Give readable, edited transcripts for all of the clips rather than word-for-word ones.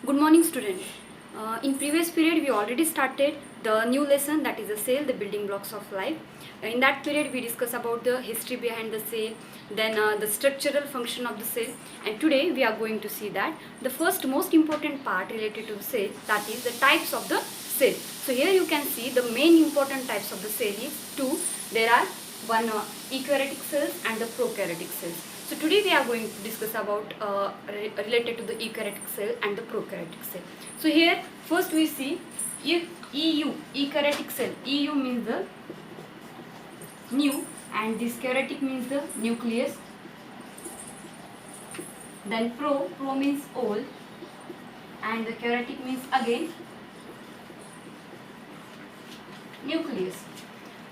Good morning, student. In previous period, we already started the new lesson, that is the cell, the building blocks of life. In that period, we discuss about the history behind the cell, then the structural function of the cell, and today we are going to see that the first most important part related to the cell, that is the types of the cell. So here you can see the main important types of the cell is two. There are one eukaryotic cells and the prokaryotic cells. So today we are going to discuss about related to the eukaryotic cell and the prokaryotic cell. So here first we see EU, eukaryotic cell. EU means the new and this karyotic means the nucleus. Then pro means old and the karyotic means again nucleus.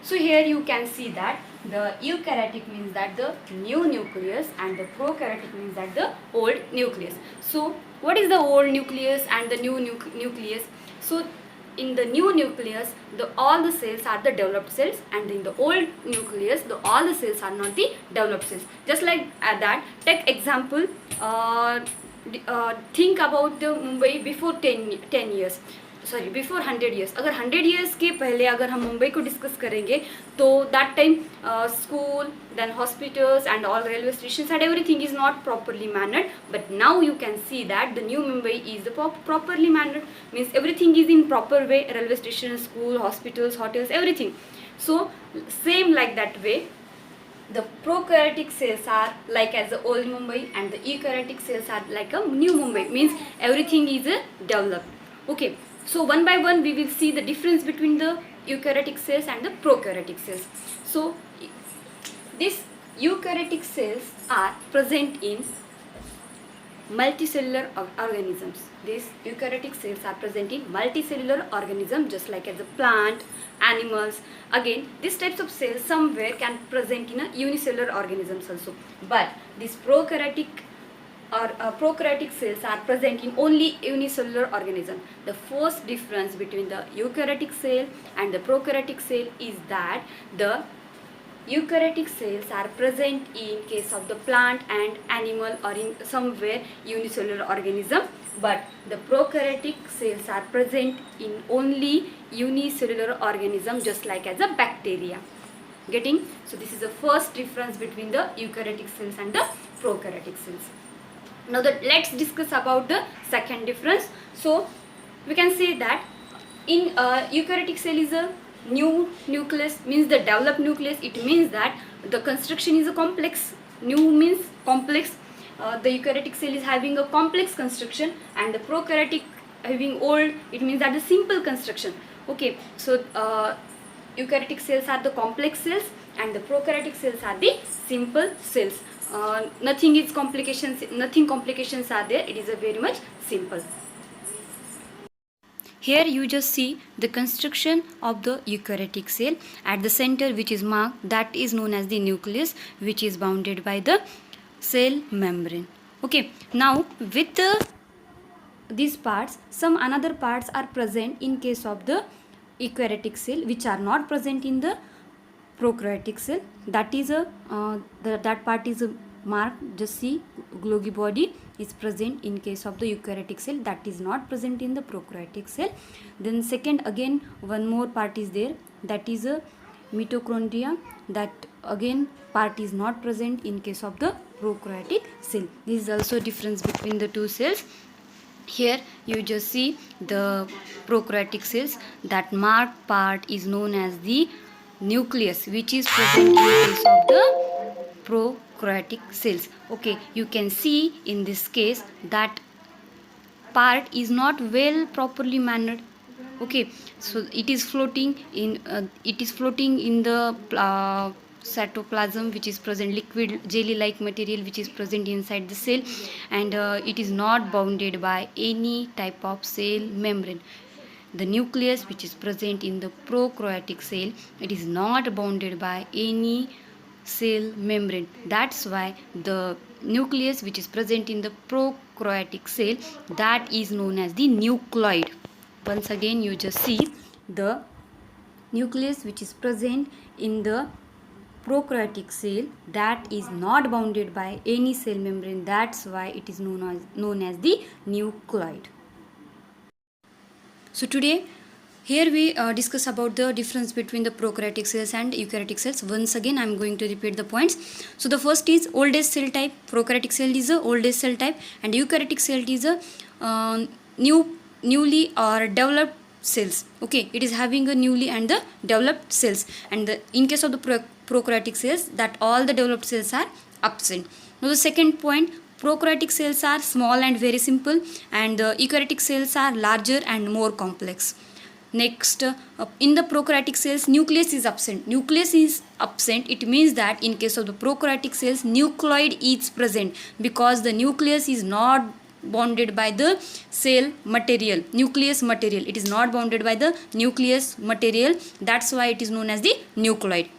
So here you can see that the eukaryotic means that the new nucleus and the prokaryotic means that the old nucleus. So what is the old nucleus and the new nucleus? So in the new nucleus, all the cells are the developed cells, and in the old nucleus, all the cells are not the developed cells. Just like that, take example, think about the Mumbai before 10 years. Sorry before 100 years. अगर 100 years के पहले अगर हम मुंबई को discuss करेंगे तो that time school then hospitals and all railway stations and everything is not properly manned, but now you can see that the new Mumbai is the properly manned, means everything is in proper way, railway station, school, hospitals, hotels, everything. So same like that way, the prokaryotic cells are like as the old Mumbai and the eukaryotic cells are like a new Mumbai, means everything is developed. Okay, so one by one we will see the difference between the eukaryotic cells and the prokaryotic cells. So these eukaryotic cells are present in multicellular organisms. These eukaryotic cells are present in multicellular organisms just like as a plant, animals. Again, these types of cells somewhere can present in a unicellular organisms also, but these prokaryotic cells are present in only unicellular organism. The first difference between the eukaryotic cell and the prokaryotic cell is that the eukaryotic cells are present in case of the plant and animal or in somewhere unicellular organism, but the prokaryotic cells are present in only unicellular organism just like as a bacteria. Getting? So this is the first difference between the eukaryotic cells and the prokaryotic cells. Now let's discuss about the second difference. So we can say that in eukaryotic cell is a new nucleus, means the developed nucleus. It means that the construction is a complex. New means complex. The eukaryotic cell is having a complex construction, and the prokaryotic having old, it means that the simple construction. Okay, so eukaryotic cells are the complex cells and the prokaryotic cells are the simple cells. Nothing complications are there. It is a very much simple. Here you just see the construction of the eukaryotic cell. At the center, which is marked, that is known as the nucleus, which is bounded by the cell membrane. Okay, now with these parts, some another parts are present in case of the eukaryotic cell which are not present in the prokaryotic cell. That is that part is marked. Just see, Golgi body is present in case of the eukaryotic cell, that is not present in the prokaryotic cell. Then second, again one more part is there, that is a mitochondria, that again part is not present in case of the prokaryotic cell. This is also difference between the two cells. Here you just see the prokaryotic cells, that marked part is known as the nucleus, which is present in case of the prokaryotic cells. Okay, you can see in this case that part is not well properly mannered. Okay, so it is floating in the cytoplasm, which is present liquid jelly like material which is present inside the cell, and it is not bounded by any type of cell membrane. The nucleus which is present in the prokaryotic cell, it is not bounded by any cell membrane. That's why the nucleus which is present in the prokaryotic cell, that is known as the nucleoid. Once again you just see the nucleus which is present in the prokaryotic cell, that is not bounded by any cell membrane. That's why it is known as the nucleoid. So today here we discuss about the difference between the prokaryotic cells and eukaryotic cells. Once again I am going to repeat the points. So the first is oldest cell type. Prokaryotic cell is the oldest cell type and eukaryotic cell is a newly or developed cells. Okay, it is having a newly and the developed cells, and in case of the prokaryotic cells, that all the developed cells are absent. Now the second point, prokaryotic cells are small and very simple, and the eukaryotic cells are larger and more complex. Next, in the prokaryotic cells, nucleus is absent. Nucleus is absent. It means that in case of the prokaryotic cells, nucleoid is present because the nucleus is not bounded by the cell material, nucleus material. It is not bounded by the nucleus material. That's why it is known as the nucleoid.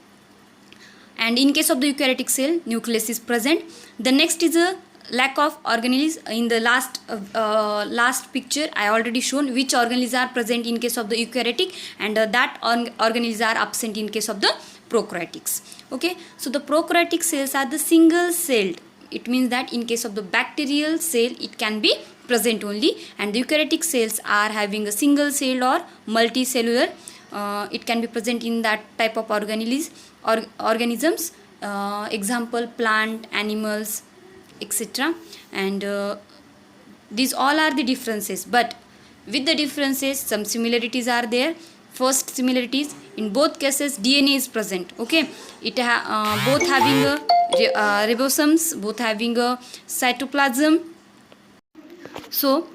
And in case of the eukaryotic cell, nucleus is present. The next is a lack of organelles. In the last picture I already shown which organelles are present in case of the eukaryotic, and that organelles are absent in case of the prokaryotics. Okay, so the prokaryotic cells are the single celled. It means that in case of the bacterial cell it can be present only, and the eukaryotic cells are having a single celled or multicellular. It can be present in that type of organelles or organisms, example plant, animals, etc. And these all are the differences, but with the differences some similarities are there. First similarities, in both cases DNA is present. Okay, it both having a ribosomes, both having a cytoplasm, so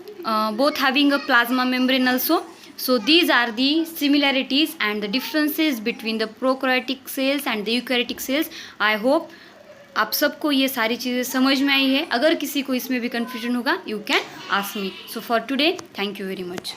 both having a plasma membrane also. So these are the similarities and the differences between the prokaryotic cells and the eukaryotic cells. I hope आप सबको ये सारी चीज़ें समझ में आई है. अगर किसी को इसमें भी कन्फ्यूजन होगा, you can ask me. So for today, thank you very much.